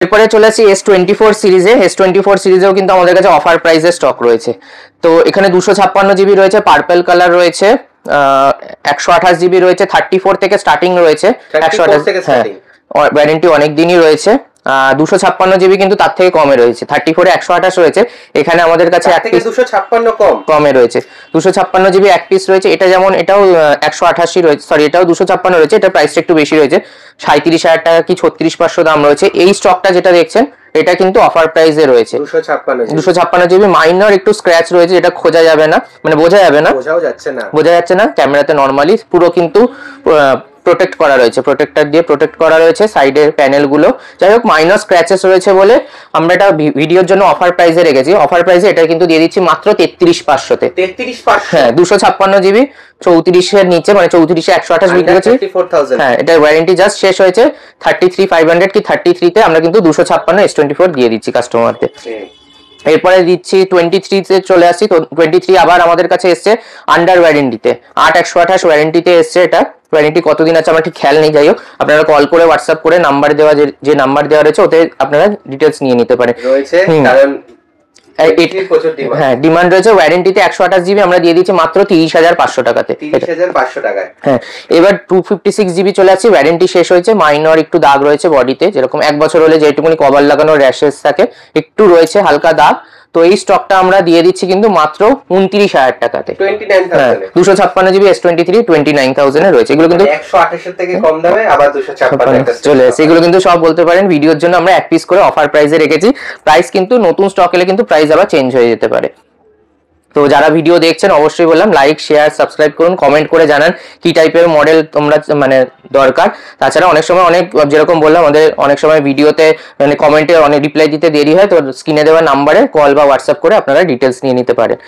এরপরে চলে আসি S24 সিরিজে। S24 সিরিজেও কিন্তু আমাদের কাছে অফার প্রাইসে স্টক রয়েছে। তো এখানে 256 জিবি রয়েছে, পার্পল কালার রয়েছে, 128 জিবি রয়েছে, 34 থেকে স্টার্টিং রয়েছে, 128। হ্যাঁ, ওয়ারেন্টি অনেক দিনই রয়েছে। 256 জিবি কিন্তু তার থেকে কমে রয়েছে, 34 128 রয়েছে। এখানে আমাদের কাছে এক পিস 256 কমে রয়েছে, 256 জিবি এক পিস রয়েছে। এটা যেমন এটাও 188 রয়েছে, সরি এটাও 256 রয়েছে, এটা প্রাইসটা একটু বেশি রয়েছে, 37,000 টাকা কি 36,500 দাম রয়েছে। এই স্টকটা যেটা দেখছেন এটা কিন্তু অফার প্রাইসে রয়েছে, 256 জিবি। মাইনর একটু স্ক্র্যাচ রয়েছে, যেটা খোঁজা যাবে না, মানে বোঝা যাচ্ছে না ক্যামেরাতে। নরমালি পুরো কিন্তু প্রোটেক্ট করা রয়েছে, প্রোটেক্টর দিয়ে প্রোটেক্ট করা রয়েছে সাইডের প্যানেলগুলো। যাই হোক, মাইনর স্ক্র্যাচেস রয়েছে বলে আমরা এটা ভিডিওর জন্য অফার প্রাইসে রেখেছি। অফার প্রাইসে এটা কিন্তু দিয়ে দিচ্ছি মাত্র 33,500-তে। 33,500? হ্যাঁ, 256 জিবি 34 এর নিচে, মানে 34-এ 128 বিক্রি করছি। হ্যাঁ, এটা ওয়ারেন্টি জাস্ট শেষ হয়েছে, 33,500 কি 33-তে আমরা কিন্তু 256 S24 দিয়ে দিচ্ছি কাস্টমারদের। এরপরে দিচ্ছি 23-তে চলে আসছি। তো 23 আবার আমাদের কাছে এসছে আন্ডার ওয়ারেন্টিতে, 8/128 ওয়ারেন্টিতে এসছে। এটা ওয়ারেন্টি কতদিন আছে আমার ঠিক খেয়াল নেই, যাই হোক আপনারা কল করে হোয়াটসঅ্যাপ করে নাম্বার দেওয়া, যে নাম্বার দেওয়া রয়েছে ওতে আপনারা ডিটেলস নিয়ে নিতে পারেন। হ্যাঁ, ডিমান্ড রয়েছে। ওয়ারেন্টিতে 128 জিবি আমরা দিয়ে দিচ্ছি মাত্র 30,500 টাকাতে। 30,500 টাকায়। হ্যাঁ, এবার 256 জিবি চলে আসছি। ওয়ারেন্টি শেষ হয়েছে, মাইনর একটু দাগ রয়েছে বডিতে, যেরকম 1 বছর হলে যেটুকুনি কভার লাগানো র্যাশেস থাকে একটু রয়েছে হালকা দাগ। তো এই স্টকটা আমরা দিয়ে দিচ্ছি কিন্তু মাত্র 29,000 টাকাতে, 29,000। 256 জিবি S23 29,000 এ রয়েছে। এগুলো কিন্তু 128 এর থেকে কম দামে আবার 256 চলে আসছে। এগুলো কিন্তু সব বলতে পারেন ভিডিওর জন্য আমরা এক পিস করে অফার প্রাইসে রেখেছি। প্রাইস কিন্তু নতুন স্টক এলে কিন্তু প্রাইস আবার চেঞ্জ হয়ে যেতে পারে। তো যারা ভিডিও দেখছেন অবশ্যই বললাম লাইক শেয়ার সাবস্ক্রাইব করুন, কমেন্ট করে জানান কি টাইপের মডেল তোমরা মানে দরকার। তাছাড়া অনেক সময় যেরকম বললাম আমাদের অনেক সময় ভিডিওতে মানে কমেন্টে অনেক রিপ্লাই দিতে দেরি হয়, তো স্ক্রিনে দেওয়া নাম্বারে কল বা হোয়াটসঅ্যাপ করে আপনারা ডিটেলস নিয়ে নিতে পারেন।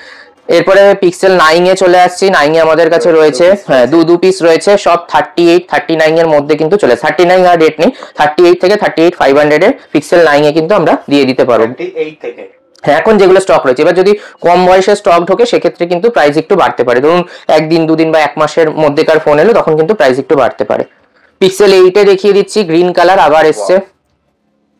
এরপরে পিক্সেল 9 এ চলে আসছি। 9 এ আমাদের কাছে রয়েছে হ্যাঁ দু পিস রয়েছে, সব 38 39 এর মধ্যে কিন্তু চলে। 39 আর রেট নেই, 38 থেকে 38,500 এর পিক্সেল 9 এ কিন্তু আমরা দিয়ে দিতে পারবো 38 থেকে। হ্যাঁ, এখন যেগুলো স্টক রয়েছে, এবার যদি কম বয়সে স্টক ঢোকে সেক্ষেত্রে কিন্তু প্রাইস একটু বাড়তে পারে। ধরুন 1 দিন 2 দিন বা 1 মাসের মধ্যেকার ফোন এলো তখন কিন্তু প্রাইস একটু বাড়তে পারে। পিক্সেল 8 এ দেখিয়ে দিচ্ছি, গ্রিন কালার আবার এসছে,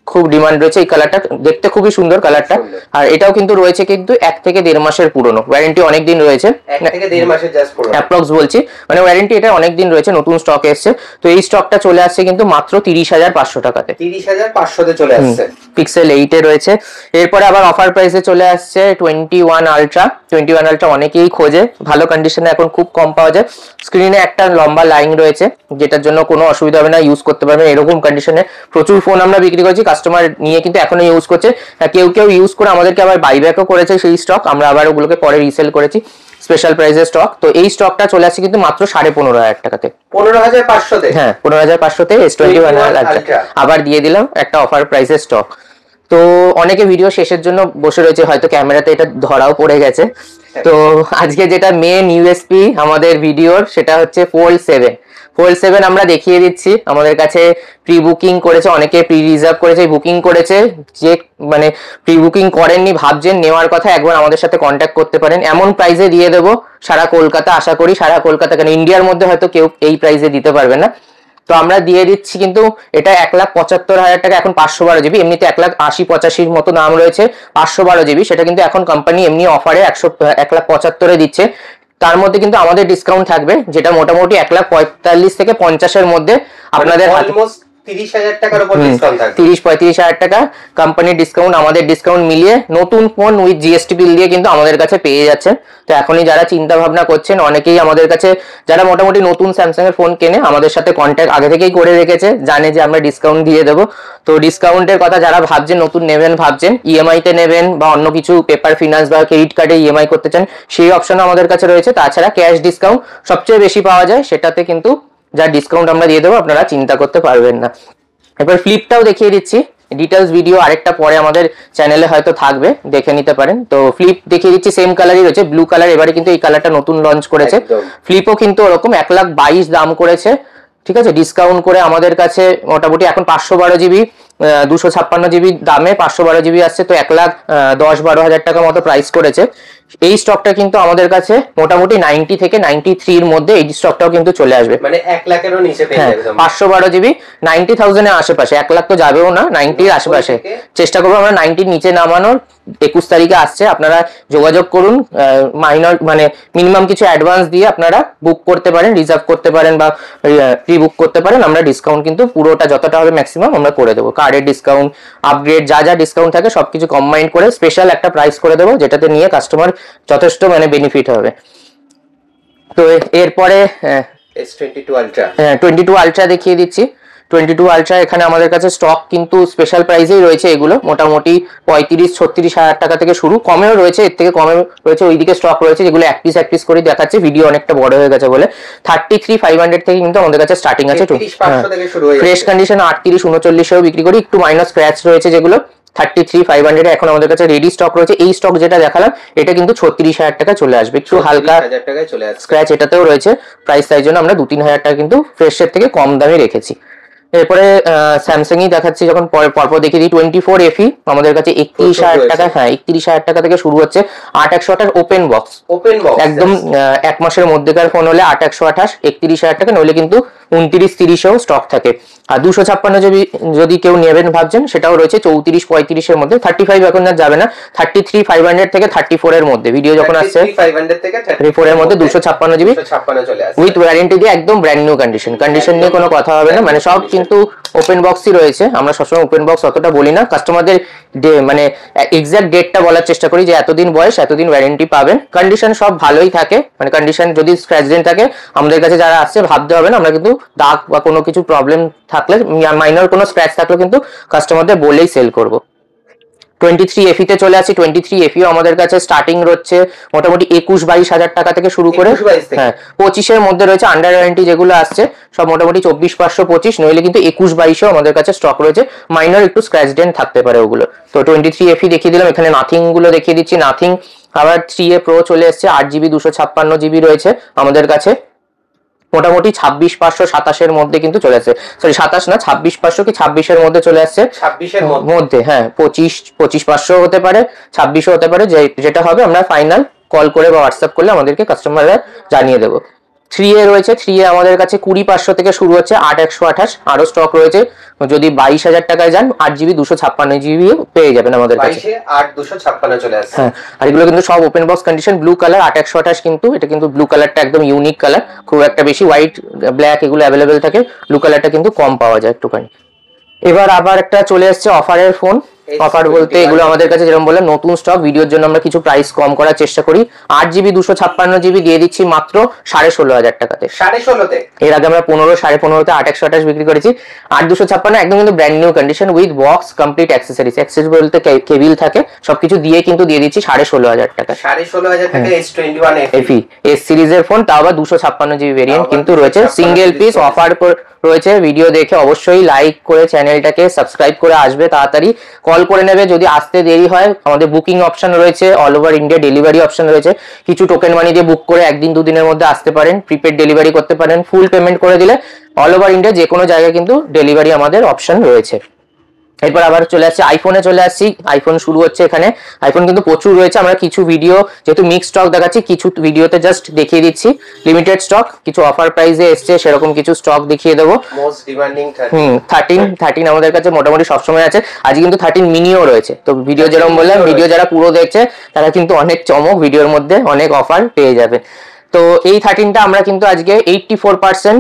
খুব ডিমান্ড রয়েছে। এই কালারটা দেখতে খুবই সুন্দর কালারটা, আর এটাও কিন্তু রয়েছে কিন্তু 1 থেকে 1.5 মাসের পুরনো, ওয়ারেন্টি অনেক দিন রয়েছে, 1 থেকে 1.5 মাসের জাস্ট পুরনো অ্যাপ্রক্স বলছি, মানে ওয়ারেন্টি এটা অনেক দিন রয়েছে, নতুন স্টক এসেছে। তো এই স্টকটা চলে আসছে কিন্তু মাত্র 30,500 টাকাতে, 30,500 তে চলে আসছে। পিক্সেল 8 এ রয়েছে। এরপরে আবার অফার প্রাইসে চলে আসছে 21 আলট্রা। 21 আলট্রা অনেকেই খোঁজে, ভালো কন্ডিশনে এখন খুব কম পাওয়া যায়। স্ক্রিনে একটা লম্বা লাইন রয়েছে, যেটার জন্য কোনো অসুবিধা হবে না, ইউজ করতে পারবেন। এরকম কন্ডিশনে প্রচুর ফোন আমরা বিক্রি করছি, কাস্টমার নিয়ে কিন্তু এখনো ইউজ করছে। কেউ ইউজ করে আমাদেরকে আবার বাইব্যাকও করেছে সেই স্টক, আমরা আবার ওগুলোকে পরে রিসেল করেছি স্পেশাল প্রাইসের স্টক। তো এই স্টকটা চলে আসছে কিন্তু মাত্র 15,500 টাকাতে, 15,500 তে। হ্যাঁ, 15,500 তে S21 আলট্রা আবার দিয়ে দিলাম একটা অফার প্রাইসের স্টক। তো অনেকে ভিডিও শেষের জন্য বসে রয়েছে, হয়তো ক্যামেরাতে এটা ধরাও পড়ে গেছে। তো আজকে যেটা মেন ইউএসপি আমাদের ভিডিওর সেটা হচ্ছে Fold 7 আমরা দেখিয়ে দিচ্ছি। আমাদের কাছে প্রি বুকিং করেছে অনেকে, প্রি রিজার্ভ করেছে, বুকিং করেছে। যে মানে প্রি বুকিং করেননি ভাবছেন নেওয়ার কথা, একবার আমাদের সাথে কন্ট্যাক্ট করতে পারেন। এমন প্রাইসে দিয়ে দেবো সারা কলকাতা, আশা করি সারা কলকাতা কেন ইন্ডিয়ার মধ্যে হয়তো কেউ এই প্রাইসে দিতে পারবে না। তো আমরা দিয়ে দিচ্ছি কিন্তু এটা 1,75,000 টাকা, এখন 512 জিবি, এমনিতে 1,80-85 মতো দাম রয়েছে। 512 জিবি সেটা কিন্তু এখন কোম্পানি এমনি অফারে 1,75,000 দিচ্ছে। তার মধ্যে কিন্তু আমাদের ডিসকাউন্ট থাকবে, যেটা মোটামুটি 1,45,000 থেকে 50,000 মধ্যে আপনাদের অলমোস্ট 30,000 টাকার উপর ডিসকাউন্ট থাকবে। 30-35,000 টাকা কোম্পানির ডিসকাউন্ট, আমাদের ডিসকাউন্ট মিলিয়ে নতুন ফোন উইথ জিএসটি বিল দিয়ে কিন্তু আমাদের কাছে পেয়ে যাচ্ছে। তো এখনই যারা চিন্তা ভাবনা করছেন, অনেকেই আমাদের কাছে যারা মোটামুটি নতুন স্যামসাং এর ফোন কেনে আমাদের সাথে কন্ট্যাক্ট আগে থেকেই করে রেখেছে, জানে যে আমরা ডিসকাউন্ট দিয়ে দেবো। তো ডিসকাউন্টের কথা যারা ভাবছেন, নতুন নেবেন ভাবছেন, ইএমআই তে নেবেন বা অন্য কিছু পেপার ফিনান্স বা ক্রেডিট কার্ডে ইএমআই করতে চান, সেই অপশনও আমাদের কাছে রয়েছে। তাছাড়া ক্যাশ ডিসকাউন্ট সবচেয়ে বেশি পাওয়া যায়, সেটাতে কিন্তু যা ডিসকাউন্ট আমরা দিয়ে দেবো আপনারা চিন্তা করতে পারবেন না। এবার ফ্লিপটাও দেখিয়ে দিচ্ছি, ডিটেলস ভিডিও আরেকটা পরে আমাদের চ্যানেলে হয়তো থাকবে, দেখে নিতে পারেন। তো ফ্লিপ দেখিয়ে দিচ্ছি, সেম কালারই রয়েছে, ব্লু কালার। এবারে কিন্তু এই কালারটা নতুন লঞ্চ করেছে। ফ্লিপও কিন্তু ওরকম 1,22,000 দাম করেছে, ঠিক আছে। ডিসকাউন্ট করে আমাদের কাছে মোটামুটি এখন 512 জিবি 256 জিবি দামে 512 জিবি আসছে, তো 1,10-12,000 টাকা মতো প্রাইস করেছে। এই স্টকটা কিন্তু আমাদের কাছে মোটামুটি 90 থেকে 93 এর মধ্যে এই স্টকটাও কিন্তু চলে আসবে, মানে 1 লাখেরও নিচে পেয়ে যাবে। 512 জিবি 90,000 এর আশেপাশে, 1 লাখ তো যাবেও না, 90 এর আশেপাশে চেষ্টা করবো আমরা 90 এর নিচে নামানোর। 21 তারিখে আসছে, আপনারা যোগাযোগ করুন, মাইনর মানে মিনিমাম কিছু অ্যাডভান্স দিয়ে আপনারা বুক করতে পারেন, রিজার্ভ করতে পারেন বা প্রি বুক করতে পারেন। আমরা ডিসকাউন্ট কিন্তু পুরোটা যতটা হবে ম্যাক্সিমাম আমরা করে দেবো, কার্ডের ডিসকাউন্ট, আপগ্রেড যা যা ডিসকাউন্ট থাকে সবকিছু কম্বাইন্ড করে স্পেশাল একটা প্রাইস করে দেবো, যেটাতে নিয়ে কাস্টমার যথেষ্ট মানে বেনিফিট হবে। তো এরপরে S22 Ultra, 22 আলট্রা দেখিয়ে দিচ্ছি। 22 আলট্রা এখানে আমাদের কাছে স্টক কিন্তু স্পেশাল প্রাইসেই রয়েছে, এগুলো মোটামুটি 35-36 হাজার টাকা থেকে শুরু, কমেও রয়েছে, এর থেকে কমে রয়েছে, ওইদিকে স্টক রয়েছে যেগুলো এক পিস করে দেখাচ্ছে, ভিডিও অনেকটা বড় হয়ে গেছে বলে। 33,500 থেকে কিন্তু আমাদের কাছে স্টার্টিং আছে, ফ্রেশ কন্ডিশন 38-39 বিক্রি করি, একটু মাইনাস স্ক্র্যাচ রয়েছে যেগুলো 33,500 এখন আমাদের কাছে রেডি স্টক রয়েছে। এই স্টক যেটা দেখালাম এটা কিন্তু 36,000 টাকা চলে আসবে, একটু হালকা স্ক্র্যাচ এটাতেও রয়েছে, প্রাইস তাই জন্য আমরা 2-3 হাজার টাকা কিন্তু ফ্রেশের থেকে কম দামে রেখেছি। এরপরে স্যামসাং ই দেখাচ্ছি, যখন পরপর দেখিয়ে দিই 24FE আমাদের কাছে 31,000 টাকা, 31,000 টাকা থেকে শুরু হচ্ছে। 8/128 ওপেন বক্স একদম 1 মাসের মধ্যেকার ফোন হলে 8/128 31,000 টাকা, নইলে কিন্তু 29-30-এও স্টক থাকে। আর 256 জিবি যদি কেউ নেবেন ভাবছেন সেটাও রয়েছে 34-35 এর মধ্যে, 35 এখন আর যাবে না, 33,500 থেকে 34 এর মধ্যে, ভিডিও যখন আসছে 34 এর মধ্যে 256 জিবি উইথ ওয়ারেন্টি দিয়ে একদম ব্র্যান্ড নিউ কন্ডিশন নিয়ে কোনো কথা হবে না, মানে সব কিন্তু ওপেন বক্সই রয়েছে। আমরা সবসময় ওপেন বক্স অতটা বলি না, কাস্টমারদের মানে এক্সাক্ট ডেটটা বলার চেষ্টা করি যে এতদিন বয়স এতদিন ওয়ারেন্টি পাবেন, কন্ডিশন সব ভালোই থাকে, মানে কন্ডিশন যদি স্ক্র্যাচ ডেন্ট থাকে আমাদের কাছে যারা আসছে ভাবতে হবে না, আমরা কিন্তু দাগ বা কোনো কিছু প্রবলেম থাকলে মাইনর কোনো স্ক্র্যাচ থাকলে কিন্তু কাস্টমারদের বলেই সেল করব। 23FE তে চলে আসি। 23FE আমাদের কাছে স্টার্টিং রয়েছে মোটামুটি 21-22 হাজার টাকা থেকে শুরু করে, 25-এর মধ্যে রয়েছে, আন্ডার ওয়ারেন্টি যেগুলো আসছে সব মোটামুটি 24,525, নইলে কিন্তু 21-22-এও আমাদের কাছে স্টক রয়েছে, মাইনর একটু স্ক্র্যাচ ডেন্ট থাকতে পারে ওগুলো। তো 23FE দেখিয়ে দিলাম, এখানে নাথিং গুলো দেখিয়ে দিচ্ছি। নাথিং আবার 3A Pro চলে এসছে, 8GB 256GB রয়েছে আমাদের কাছে, মোটামুটি 26,527-এর মধ্যে কিন্তু চলে আসছে, সরি 27 না 26,500 কি 26-এর মধ্যে চলে আসছে, 26-এর মধ্যে, হ্যাঁ 25,500 হতে পারে, 26ও হতে পারে, যেটা হবে আমরা ফাইনাল কল করে বা হোয়াটসঅ্যাপ করলে আমাদেরকে কাস্টমাররা জানিয়ে দেবো। 3A রয়েছে, 3A আমাদের কাছে 20,500 থেকে শুরু হচ্ছে, 8/128 আরো স্টক রয়েছে, যদি 22,000 টাকায় যান 8GB 256GB পেয়ে যাবেন আমাদের কাছে, 8/256 চলে আসছে। হ্যাঁ, আর এগুলো কিন্তু সব open box condition, blue colour 8/128 কিন্তু এটা কিন্তু ব্লু কালারটা একদম ইউনিক কালার, খুব একটা বেশি হোয়াইট ব্ল্যাক এগুলো অ্যাভেলেবেল থাকে, ব্লু কালারটা কিন্তু কম পাওয়া যায় একটুখানি। এবার আবার একটা চলে এসছে অফারের ফোন, অফার বলতে এগুলো আমাদের কাছে যেরকম বললাম নতুন স্টক, ভিডিওর জন্য আমরা কিছু প্রাইস কম করার চেষ্টা করি। 8GB 256GB দিয়ে দিচ্ছি মাত্র 16,500 টাকাতে, 16,500-তে। এর আগে আমরা 15-15.5-তে 8/128 বিক্রি করেছি। 8/256 একদম কিন্তু brand new condition with box complete accessories বলতে কেবিল থাকে, সবকিছু দিয়ে কিন্তু দিয়ে দিচ্ছি 16,500 টাকা, 16,500 টাকা। S21FE এস সিরিজের ফোন, তাও আবার 256GB ভেরিয়েন্ট কিন্তু রয়েছে, সিঙ্গেল পিস অফার রয়েছে। ভিডিও দেখে অবশ্যই লাইক করে চ্যানেলটাকে সাবস্ক্রাইব করে আসবে, তাড়াতাড়ি কল করে নেবে, যদি আসতে দেরি হয় আমাদের বুকিং অপশন রয়েছে, all over India delivery option রয়েছে, কিছু টোকেন মানি দিয়ে বুক করে 1-2 দিনের মধ্যে আসতে পারেন, প্রিপেড ডেলিভারি করতে পারেন, ফুল পেমেন্ট করে দিলে অল ওভার ইন্ডিয়া যে কোনো জায়গায় কিন্তু ডেলিভারি আমাদের অপশন রয়েছে। এরপর আবার চলে আসছে আইফোনে, চলে আসছি, আইফোন শুরু হচ্ছে এখানে, আইফোন কিন্তু প্রচুর রয়েছে, আমরা কিছু ভিডিও যেহেতু মিক্স স্টক দেখাচ্ছি, কিছু ভিডিওতে জাস্ট দেখিয়ে দিচ্ছি লিমিটেড স্টক, কিছু অফার প্রাইসে এসছে সেরকম কিছু স্টক দেখিয়ে দেবো। মোস্ট ডিমান্ডিং 13 আমাদের কাছে মোটামুটি সবসময় আছে, আজ কিন্তু 13 মিনিও রয়েছে। তো ভিডিও যেরকম বললাম, ভিডিও যারা পুরো দেখছে তারা কিন্তু অনেক চমক, ভিডিওর মধ্যে অনেক অফার পেয়ে যাবে। তো এই 13টা আমরা কিন্তু আজকে 84%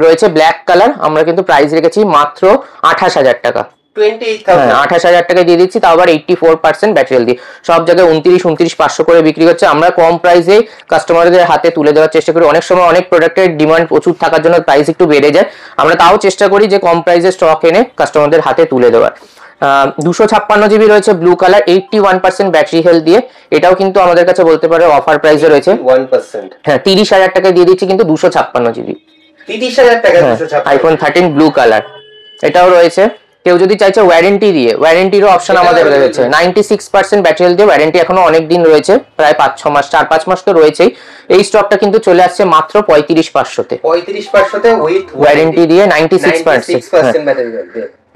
রয়েছে ব্ল্যাক কালার, আমরা কিন্তু প্রাইস রেখেছি মাত্র 28,000 টাকা, 28,000 টাকা দিয়ে দিচ্ছি, তাও আবার 84% ব্যাটারি দিয়ে, সব জায়গায় 29-29,500 করে বিক্রি করছে। আমরা কম প্রাইসে কাস্টমারদের হাতে তুলে দেওয়ার চেষ্টা করি, অনেক সময় অনেক প্রোডাক্টের ডিমান্ড প্রচুর থাকার জন্য প্রাইস একটু বেড়ে যায়, আমরা তাও চেষ্টা করি যে কম প্রাইসে স্টক এনে কাস্টমারদের হাতে তুলে দেওয়ার। 256GB রয়েছে ব্লু কালার, 81% ব্যাটারি হেলথ দিয়ে, এটাও কিন্তু আমাদের কাছে বলতে পারো অফার প্রাইসে রয়েছে, 1%, হ্যাঁ 30,000 টাকা দিয়ে দিচ্ছি কিন্তু 256GB, 30,000 টাকা 256 আইফোন 13 ব্লু কালার, এটাও রয়েছে কেউ যদি চাইছে ওয়ারেন্টি দিয়ে, ওয়ারেন্টিরও অপশন আমাদের রয়েছে। 96% ব্যাটারি হেলথ দিয়ে ওয়ারেন্টি এখনো অনেক দিন রয়েছে, প্রায় 5-6 মাস, 4-5 মাস তো রয়েছেই। এই স্টকটা কিন্তু চলে আসছে মাত্র 35,500-তে। 35,500-তে উইথ ওয়ারেন্টি দিয়ে 96% ব্যাটারি হেলথ।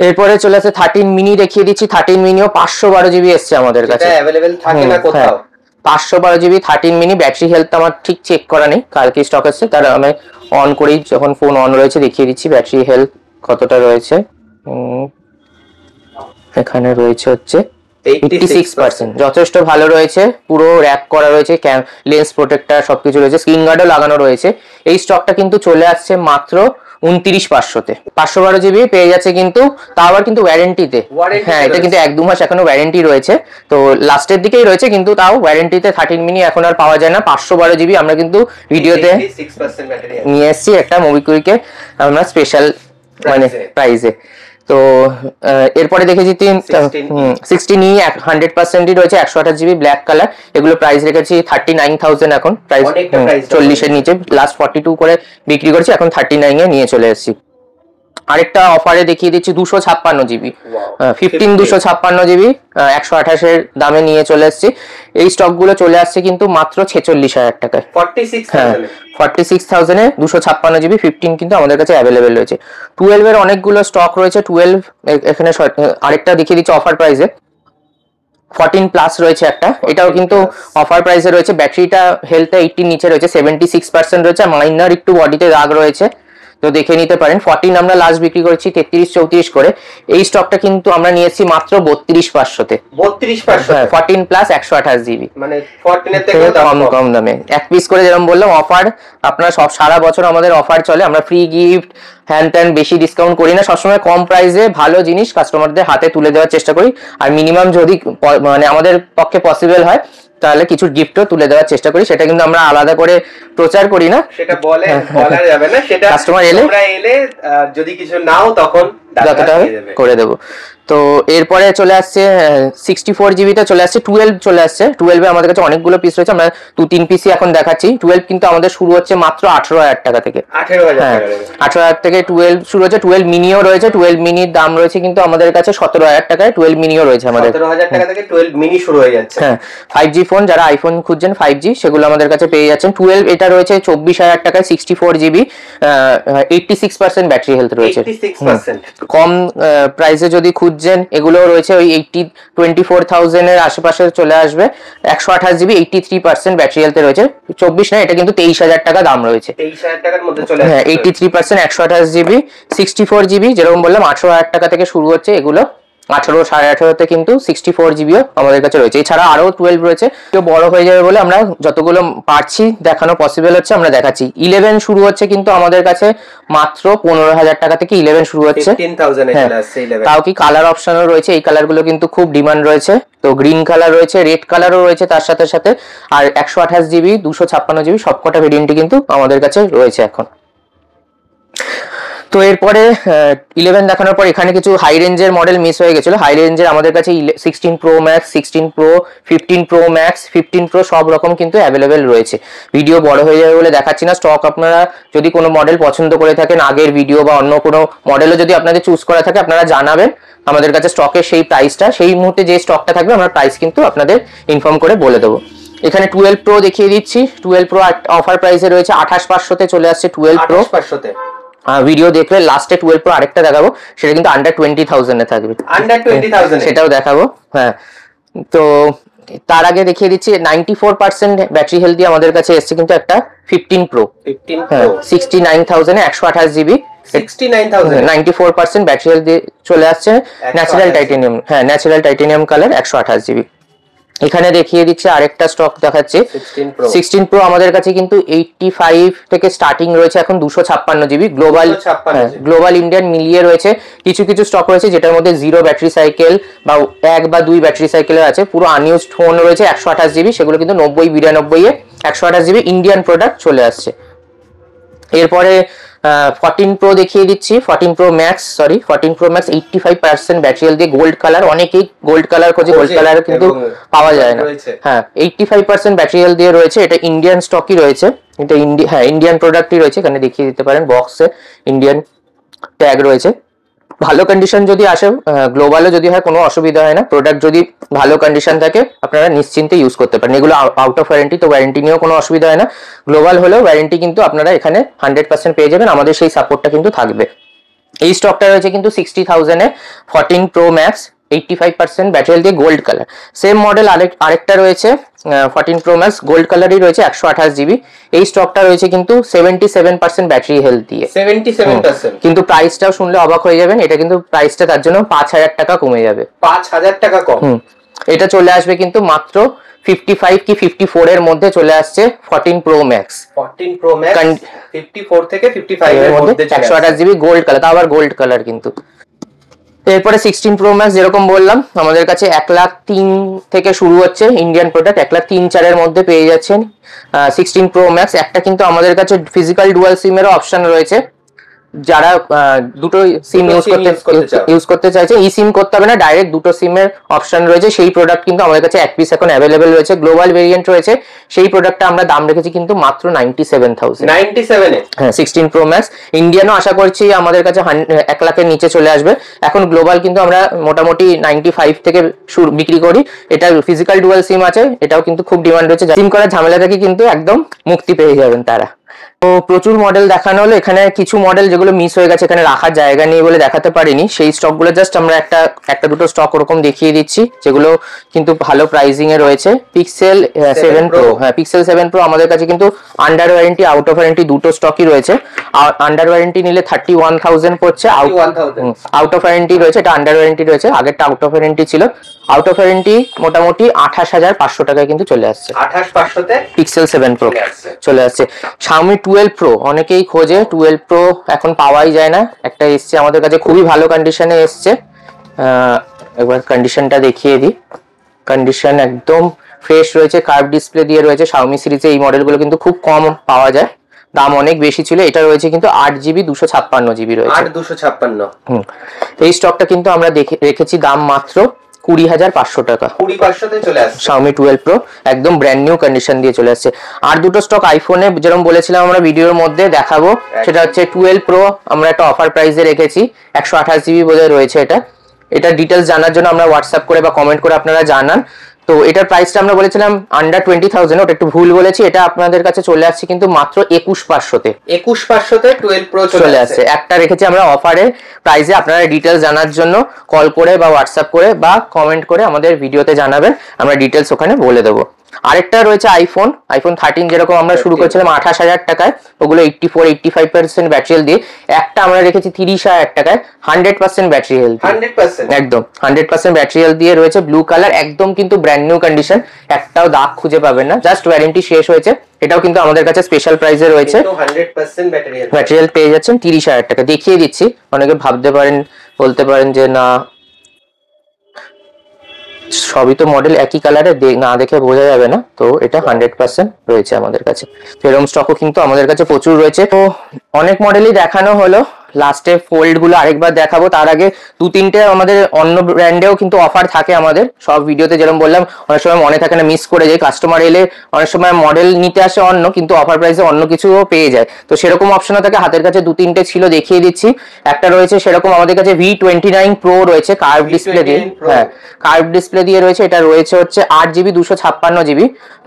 এরপরে চলে আসছে 13 মিনি, দেখিয়ে দিচ্ছি। 13 মিনিও 512 জিবি এসছে আমাদের কাছে, অ্যাভেলেবেল থাকে না কোথাও। 512 জিবি 13 মিনি। ব্যাটারি হেলথ আমার ঠিক চেক করা নেই, কালকে স্টক আসছে, তার আমি অন করেই, যখন ফোন অন রয়েছে দেখিয়ে দিচ্ছি ব্যাটারি হেলথ কতটা রয়েছে। এখানে রয়েছে হচ্ছে 86%, যথেষ্ট ভালো রয়েছে। পুরো র্যাপ করা রয়েছে, লেন্স প্রোটেক্টর সবকিছু রয়েছে, স্ক্রিন গার্ডও লাগানো রয়েছে। এই স্টকটা কিন্তু চলে আসছে মাত্র 29,500-তে। 512 জিবি পেয়ে যাচ্ছে, কিন্তু তাও আবার কিন্তু ওয়ারেন্টিতে। হ্যাঁ, এটা কিন্তু 1-2 মাস এখনো ওয়ারেন্টি রয়েছে, তো লাস্টের দিকেই রয়েছে, কিন্তু তাও ওয়ারেন্টিতে 13 মিনি এখন আর পাওয়া যায় না। 512 জিবি আমরা কিন্তু ভিডিওতে নিয়ে এসেছি একটা মোবিকুইকে আমরা স্পেশাল মানে প্রাইসে। তো এরপরে দেখেছি 16E 100%ই রয়েছে, 128 জিবি ব্ল্যাক কালার। এগুলো প্রাইস রেখেছি 39,000 এখন, প্রাইস 40-এর নিচে, লাস্ট 42 করে বিক্রি করছি, এখন 39-এ নিয়ে চলে এসেছি। আরেকটা অফারে দেখিয়ে দিচ্ছি 256 জিবি, 256 জিবি 128-এর দামে নিয়ে চলে এসেছি। এই স্টক গুলো চলে আসছে কিন্তু মাত্র 46,000 টাকায়, 46,000-এ 256 জিবি 15 কিন্তু আমাদের কাছে অ্যাভেলেবেল রয়েছে। 12-এর অনেকগুলো স্টক রয়েছে। 12 এখানে আরেকটা দেখিয়ে দিচ্ছি অফার প্রাইসে, 14 প্লাস রয়েছে একটা, এটাও কিন্তু অফার প্রাইসে রয়েছে। ব্যাটারিটা হেলথে 80 নিচে রয়েছে, 76% রয়েছে, মাইনার একটু বডিতে দাগ রয়েছে, তো দেখে নিতে পারেন। 14 আমরা লাস্ট বিক্রি করেছি 33-34 করে। এই স্টকটা কিন্তু আমরা নিয়েছি মাত্র 32,500-তে। 32,500, 14 প্লাস 128 জিবি, মানে 14-এর থেকে কম দামে এক পিস করে। যেরকম বললাম অফার, আপনারা সব সারা বছর আমাদের অফার চলে, আমরা ফ্রি গিফট হ্যান ত্যান বেশি ডিসকাউন্ট করি না, সবসময় কম প্রাইসে ভালো জিনিস কাস্টমারদের হাতে তুলে দেওয়ার চেষ্টা করি। আর মিনিমাম যদি মানে আমাদের পক্ষে পসিবল হয় তাহলে কিছু গিফটও তুলে দেওয়ার চেষ্টা করি, সেটা কিন্তু আমরা আলাদা করে প্রচার করি না, সেটা বলা যাবে না, সেটা কাস্টমার এলে যদি কিছু নাও তখন যতটা করে দেবো। তো এরপরে চলে আসছে 64 জিবিতে চলে আসছে, 12 চলে আসছে। 12-এ আমাদের কাছে অনেকগুলো পিস রয়েছে, আমরা 2-3 পিসই এখন দেখাচ্ছি। 12 কিন্তু আমাদের শুরু হচ্ছে মাত্র 18,000 টাকা থেকে, 18,000 থেকে 12 শুরু হচ্ছে। 12 মিনিও রয়েছে, 12 মিনির দাম রয়েছে কিন্তু আমাদের কাছে 17,000 টাকায়। 12 মিনিও রয়েছে আমাদের, 17,000 টাকা থেকে 12 মিনি শুরু হয়ে যাচ্ছে। হ্যাঁ, 5G ফোন, যারা আইফোন খুঁজছেন 5G, সেগুলো আমাদের কাছে পেয়ে যাচ্ছেন। 12 এটা রয়েছে 24,000 টাকায়, 64 জিবি, 86% ব্যাটারি হেলথ রয়েছে। কম প্রাইসে যদি খুঁজছেন এগুলো রয়েছে ওই 24,000-এর আশেপাশে চলে আসবে। 128 জিবি 83% ব্যাটারি হেলথে রয়েছে, 24 না, এটা কিন্তু 23,000 টাকা দাম রয়েছে, 23,000 টাকার মধ্যে চলে আসবে। হ্যাঁ, 83% 128 জিবি। 64 জিবি যেরকম বললাম 18,000 টাকা থেকে শুরু হচ্ছে এগুলো, 18-18.5-তে কিন্তু 64 জিবিও আমাদের কাছে রয়েছে। এছাড়া আরো 12 রয়েছে, কেউ বড় হয়ে যাবে বলে আমরা যতগুলো পারছি দেখানো পসিবল হচ্ছে আমরা দেখাচ্ছি। 11 শুরু হচ্ছে কিন্তু আমাদের কাছে মাত্র 15,000 টাকা থেকে 11 শুরু হচ্ছে, 15,000 এ চলে আসছে 11। তাও কি কালার অপশনও রয়েছে, এই কালারগুলো কিন্তু খুব ডিমান্ড রয়েছে। তো গ্রিন কালার রয়েছে, রেড কালারও রয়েছে তার সাথে সাথে, আর 128 জিবি 256 জিবি সবকটা ভেরিয়েন্টই কিন্তু আমাদের কাছে রয়েছে এখন। তো এরপরে 11 দেখানোর পর এখানে কিছু হাই রেঞ্জের মডেল মিস হয়ে গেছিল। হাই রেঞ্জের আমাদের কাছে 16 pro max, 16 pro, 15 pro max, 15 pro সব রকম কিন্তু অ্যাভেলেবেল রয়েছে। ভিডিও বড় হয়ে যাবে বলে দেখাচ্ছি না। স্টক আপনারা যদি কোনো মডেল পছন্দ করে থাকেন, আগের ভিডিও বা অন্য কোনো মডেলও যদি আপনাদের চুজ করা থাকে আপনারা জানাবেন, আমাদের কাছে স্টকের সেই প্রাইসটা, সেই মুহূর্তে যে স্টকটা থাকবে আমরা প্রাইস কিন্তু আপনাদের ইনফর্ম করে বলে দেবো। এখানে 12 প্রো দেখিয়ে দিচ্ছি। 12 প্রো অফার প্রাইসে রয়েছে 28,500-তে চলে আসছে 12 প্রো। 28,500-তে ভিডিও দেখলে লাস্টে 12 প্রো আরেকটা দেখাবো, সেটা কিন্তু আন্ডার 20,000-এ থাকবে, আন্ডার 20,000 সেটাও দেখাবো। হ্যাঁ, তো তার আগে দেখিয়ে দিচ্ছি 94% ব্যাটারি হেলথ দিয়ে আমাদের কাছে এসছে কিন্তু একটা 15 প্রো, 69,000-এ 128 জিবি, 69,000, 94% ব্যাটারি হেলথ দিয়ে চলে আসছে। ন্যাচারাল টাইটেনিয়াম, হ্যাঁ ন্যাচারাল টাইটেনিয়াম কালার, 128 জিবি। এখানে দেখিয়ে দিচ্ছে আরেকটা স্টক দেখাচ্ছে 16 প্রো আমাদের কাছে কিন্তু 85 থেকে স্টার্টিং রয়েছে এখন 256 জিবি। গ্লোবাল ইন্ডিয়ান মিলিয়ে রয়েছে, কিছু কিছু স্টক রয়েছে যেটার মধ্যে 0 ব্যাটারি সাইকেল বা 1 বা 2 ব্যাটারি সাইকেলের আছে। পুরো আনইউজড ফোন রয়েছে 128 জিবি, সেগুলো কিন্তু 90-92-এ 128 জিবি ইন্ডিয়ান প্রোডাক্ট চলে আসছে। এরপরে 14 প্রো দেখিয়ে দিচ্ছি, 14 প্রো ম্যাক্স, 85% ব্যাটারি হেলথ দিয়ে গোল্ড কালার, অনেকেই গোল্ড কালার খোঁজে, গোল্ড কালার কিন্তু পাওয়া যায় না। হ্যাঁ, 85% ব্যাটারি হেলথ দিয়ে রয়েছে, এটা ইন্ডিয়ান স্টকই রয়েছে, এটা ইন্ডিয়ান প্রোডাক্টই রয়েছে। এখানে দেখিয়ে দিতে পারেন বক্সে ইন্ডিয়ান ট্যাগ রয়েছে। ভালো কন্ডিশন যদি আসে, গ্লোবালও যদি হয় কোনো অসুবিধা হয় না, প্রোডাক্ট যদি ভালো কন্ডিশন থাকে আপনারা নিশ্চিন্তে ইউজ করতে পারেন। এগুলো আউট অফ ওয়ারেন্টি, তো ওয়ারেন্টি নিয়েও কোনো অসুবিধা হয় না। গ্লোবাল হলেও ওয়ারেন্টি কিন্তু আপনারা এখানে 100% পেয়ে যাবেন, আমাদের সেই সাপোর্টটা কিন্তু থাকবে। এই স্টকটা রয়েছে কিন্তু 60,000-এ 14 Pro Max 85% ব্যাটারি দিয়ে গোল্ড কালার। সেম মডেল আরেকটা রয়েছে 14 Pro Max গোল্ড কালারই রয়েছে 128 GB। এই স্টকটা রয়েছে কিন্তু 77% ব্যাটারি হেলথ দিয়ে। 77%? কিন্তু প্রাইসটাও শুনলে অবাক হয়ে যাবেন, এটা কিন্তু প্রাইসটা তার জন্য 5,000 টাকা কমে যাবে। 5,000 টাকা কম? এটা চলে আসবে কিন্তু মাত্র 55 কি 54 এর মধ্যে চলে আসছে 14 Pro Max। 14 Pro Max 54 থেকে 55 এর মধ্যে 128 GB গোল্ড কালার, তা আবার গোল্ড কালার কিন্তু। এরপরে 16 Pro Max যেরকম বললাম আমাদের কাছে 1,03,000 থেকে শুরু হচ্ছে, ইন্ডিয়ান প্রোডাক্ট 1,03,400 এর মধ্যে পেয়ে যাচ্ছেন 16 Pro Max। একটা কিন্তু আমাদের কাছে ফিজিক্যাল ডুয়াল সিমেরও অপশন রয়েছে, যারা দুটো সিম ইউজ করতে চাইছে, ই সিম করতে হবে না, ডাইরেক্ট দুটো সিমের অপশন রয়েছে, সেই প্রোডাক্ট কিন্তু আমাদের কাছে এক পিস এখন অ্যাভেলেবেল রয়েছে। গ্লোবাল ভেরিয়েন্ট রয়েছে, সেই প্রোডাক্টটা আমরা দাম রেখেছি কিন্তু মাত্র 97,000। 97 এ? হ্যাঁ, 16 Pro Max। ইন্ডিয়ানও আশা করছি আমাদের কাছে 1 লাখের নিচে চলে আসবে। এখন গ্লোবাল কিন্তু আমরা মোটামুটি 95 থেকে বিক্রি করি। এটা ফিজিক্যাল ডুয়াল সিম আছে, এটাও কিন্তু খুব ডিমান্ড রয়েছে। সিম করার ঝামেলা থেকে কিন্তু একদম মুক্তি পেয়ে যাবেন তারা। তো প্রচুর মডেল দেখানো হলো, এখানে কিছু মডেল যেগুলো মিস হয়ে গেছে, এখানে রাখার জায়গা নেই বলে দেখাতে পারিনি, সেই স্টকগুলো জাস্ট আমরা একটা দুটো স্টক ওরকম দেখিয়ে দিচ্ছি, যেগুলো কিন্তু ভালো প্রাইসিং এ রয়েছে। পিক্সেল 7 Pro, হ্যাঁ পিক্সেল 7 Pro আমাদের কাছে কিন্তু under warranty out of warranty দুটো স্টকই রয়েছে। আন্ডার ওয়ারেন্টি নিলে 31,000 পড়ছে, আউট অফ ওয়ারেন্টি রয়েছে, এটা আন্ডার ওয়ারেন্টি রয়েছে, আগেরটা আউট অফ ওয়ারেন্টি ছিল। আউট অফ ওয়ারেন্টি মোটামুটি 28,500 টাকায় কিন্তু চলে আসছে। 28,500 তে পিক্সেল 7 Pro চলে আসছে। Xiaomi 12 Pro অনেকেই খোঁজে, 12 Pro এখন পাওয়াই যায় না, একটা এসছে আমাদের কাছে খুবই ভালো কন্ডিশনে এসছে। একবার কন্ডিশনটা দেখিয়ে দিই, কন্ডিশন একদম ফ্রেশ রয়েছে, কার্ভ ডিসপ্লে দিয়ে রয়েছে। Xiaomi সিরিজে এই মডেলগুলো কিন্তু খুব কম পাওয়া যায়, দাম অনেক বেশি ছিল। এটা রয়েছে কিন্তু 8GB 256GB রয়েছে। 8,256? এই স্টকটা কিন্তু আমরা রেখেছি দাম মাত্র 20,500 টাকা। 20,500 চলে আসছে Xiaomi 12 Pro একদম ব্র্যান্ড নিউ কন্ডিশন দিয়ে চলে আসছে। আর দুটো স্টক আইফোনে যেরকম বলেছিলাম আমরা ভিডিওর মধ্যে দেখাবো, সেটা হচ্ছে 12 Pro আমরা একটা অফার প্রাইসে রেখেছি, 128GB বোধহয় রয়েছে। এটা ডিটেলস জানার জন্য আমরা হোয়াটসঅ্যাপ করে বা কমেন্ট করে আপনারা জানান। তো এটার প্রাইসটা আমরা বলেছিলাম আন্ডার 20,000, ওটা একটু ভুল বলেছি, এটা আপনাদের কাছে চলে আসছে কিন্তু মাত্র 21,500-তে। 21,500-তে 12 Pro চলে আসছে। একটা রেখেছি আমরা অফারে প্রাইসে, আপনারা ডিটেলস জানার জন্য কল করে বা হোয়াটসঅ্যাপ করে বা কমেন্ট করে আমাদের ভিডিওতে জানাবেন, আমরা ডিটেলস ওখানে বলে দেবো। আরেকটা রয়েছে আইফোন 13 যেরকম আমরা শুরু করেছিলাম 28,000 টাকায়, ওগুলো 84-85% ব্যাটারি দিয়ে। একটা আমরা রেখেছি 30,000 টাকায়, 100% ব্যাটারি হেলথ, 100% একদম 100% ব্যাটারি হেলথ দিয়ে রয়েছে, ব্লু কালার, একদম কিন্তু ব্র্যান্ড নিউ কন্ডিশন, একটাও দাগ খুঁজে পাবেন না, জাস্ট ওয়ারেন্টি শেষ হয়েছে। এটাও কিন্তু আমাদের কাছে স্পেশাল প্রাইসে রয়েছে, 100% ব্যাটারি হেলথ পেয়ে যাচ্ছেন 30,000 টাকা। দেখিয়ে দিচ্ছি, অনেকে ভাবতে পারেন, বলতে পারেন যে না সবই তো মডেল একই কালারে, না দেখে বোঝা যাবে না, তো এটা 100% রয়েছে আমাদের কাছে। এরকম স্টকও কিন্তু আমাদের কাছে প্রচুর রয়েছে। তো অনেক মডেলই দেখানো হলো, লাস্টে ফোল্ড গুলো আরেকবার দেখাবো, তার আগে 2-3টে আমাদের অন্য ব্র্যান্ডেও কিন্তু অফার থাকে আমাদের সব ভিডিওতে, যেরকম বললাম অনেক সময় মনে থাকে না, মিস করে যায়, কাস্টমার এলে অনেক সময় মডেল নিতে আসে অন্য, কিন্তু অফার প্রাইসে অন্য কিছুও পেয়ে যায়, তো সেরকম অপশনও থাকে। হাতের কাছে 2-3টে ছিল, দেখিয়ে দিচ্ছি। একটা রয়েছে সেরকম আমাদের কাছে V29 Pro রয়েছে, কার্ভ ডিসপ্লে দিয়ে, হ্যাঁ কার্ভ ডিসপ্লে দিয়ে রয়েছে। এটা রয়েছে হচ্ছে 8GB 256GB,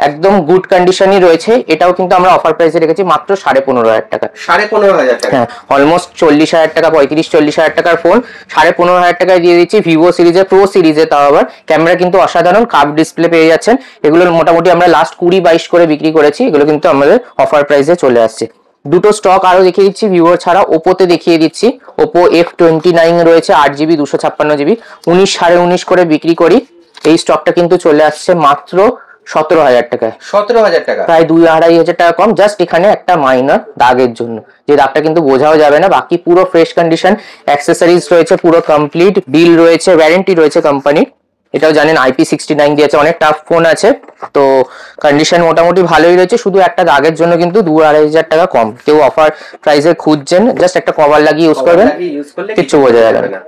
একদম গুড কন্ডিশনই রয়েছে। এটাও কিন্তু আমরা অফার প্রাইসে রেখেছি মাত্র 15,500 টাকা। 15,500 টাকা? হ্যাঁ, অলমোস্ট 40,000 টাকা, 35-40,000 টাকার ফোন 15,500 টাকায় দিয়ে দিচ্ছি। ভিভো সিরিজে, প্রো সিরিজে, তাও আবার ক্যামেরা কিন্তু অসাধারণ, কার্ভ ডিসপ্লে পেয়ে যাচ্ছেন। এগুলোর মোটামুটি আমরা লাস্ট 20-22 করে বিক্রি করেছি, এগুলো কিন্তু আমাদের অফার প্রাইসে চলে আসছে। দুটো স্টক আরো দেখিয়ে দিচ্ছি ভিভো ছাড়া, ওপোতে দেখিয়ে দিচ্ছি। ওপো F29 রয়েছে 8GB 256GB, 19-19.5 করে বিক্রি করি। এই স্টকটা কিন্তু চলে আসছে মাত্র 17,000 টাকায়। 17,000 টাকা, প্রায় 2-2,500 টাকা কম, জাস্ট এখানে একটা মাইনর দাগের জন্য, যে দাগটা কিন্তু বোঝাও যাবে না, বাকি পুরো ফ্রেশ কন্ডিশন, অ্যাক্সেসরিজ রয়েছে পুরো কমপ্লিট, বিল রয়েছে, ওয়ারেন্টি রয়েছে কোম্পানি। এটাও জানেন IP69 দিয়েছে, অনেক টাফ ফোন আছে, তো কন্ডিশন মোটামুটি ভালোই রয়েছে। শুধু একটা দাগের জন্য কিন্তু 2-2,500 টাকা কম। কেউ অফার প্রাইসে খুঁজছেন, জাস্ট একটা কভার লাগিয়ে ইউজ করবেন, কিচ্ছু বোঝা যাবে না।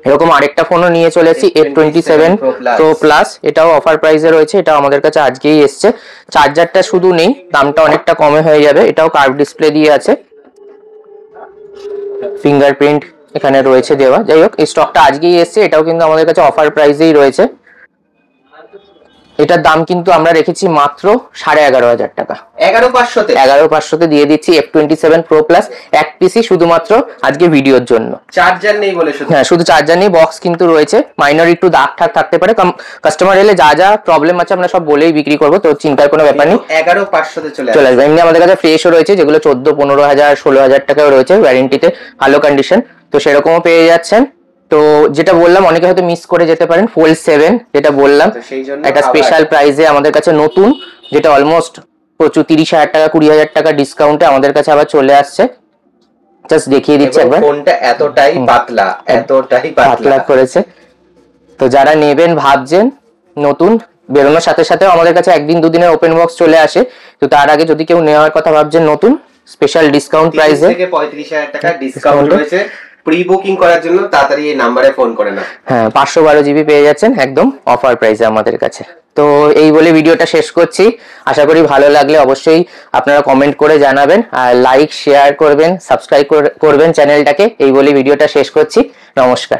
এরকম আরেকটা ফোনও নিয়ে চলেছি, F27 Pro Plus, এটাও অফার প্রাইসে রয়েছে, এটাও আমাদের কাছে আজকেই এসছে। চার্জারটা শুধু নেই, দামটা অনেকটা কমে হয়ে যাবে। এটাও কার্ভ ডিসপ্লে দিয়ে আছে, ফিঙ্গারপ্রিন্ট এখানে রয়েছে দেওয়া। যাই হোক, এই স্টকটা আজকেই এসছে, এটাও কিন্তু আমাদের কাছে অফার প্রাইসেই রয়েছে। এটার দাম কিন্তু আমরা রেখেছি মাত্র 11,500 টাকা। 11,500 দিয়ে দিচ্ছি F27 Pro Plus এক পিসি, শুধুমাত্র আজকে ভিডিওর জন্য। চার্জার নেই বলে শুধু? হ্যাঁ, শুধু চার্জার নেই, বক্স কিন্তু রয়েছে। মাইনর একটু দাগ ঠাক থাকতে পারে, কাস্টমার এলে যা যা প্রবলেম আছে আমরা সব বলেই বিক্রি করবো, তো চিন্তার কোনো ব্যাপার নেই। 11,500 চলে আসবে। এমনি আমাদের কাছে ফ্রেশও রয়েছে, যেগুলো 14-15,000 16,000 টাকাও রয়েছে ওয়ারেন্টিতে, ভালো কন্ডিশন, তো সেরকমও পেয়ে যাচ্ছেন। তো যেটা বললাম, অনেকে হয়তো মিস করে যেতে পারেন, Fold 7 যেটা বললাম একটা স্পেশাল প্রাইসে আমাদের কাছে নতুন, যেটা অলমোস্ট প্রচুর 30,000 টাকা 20,000 টাকা ডিসকাউন্টে আমাদের কাছে আবার চলে আসছে। জাস্ট দেখিয়ে দিচ্ছি একবার, ফোনটা এতটাই পাতলা করেছে। তো যারা নেবেন ভাবছেন, নতুন বেরোনোর সাথে সাথে আমাদের কাছে একদিন দুদিনের ওপেন বক্স চলে আসে, তো তার আগে যদি কেউ নেওয়ার কথা ভাবছেন, নতুন স্পেশাল ডিসকাউন্ট প্রাইসে থেকে 35,000 টাকা ডিসকাউন্ট রয়েছে। প্রি বুকিং করার জন্য তাড়াতাড়ি এই নম্বরে ফোন করে নাও। হ্যাঁ, 512 জিবি পেয়ে যাচ্ছেন একদম অফার প্রাইসে আমাদের কাছে। তো এই বলে ভিডিওটা শেষ করছি। আশা করি ভালো লাগলে অবশ্যই আপনারা কমেন্ট করে জানাবেন, আর লাইক শেয়ার করবেন, সাবস্ক্রাইব করবেন চ্যানেলটাকে। এই বলে ভিডিওটা শেষ করছি। নমস্কার।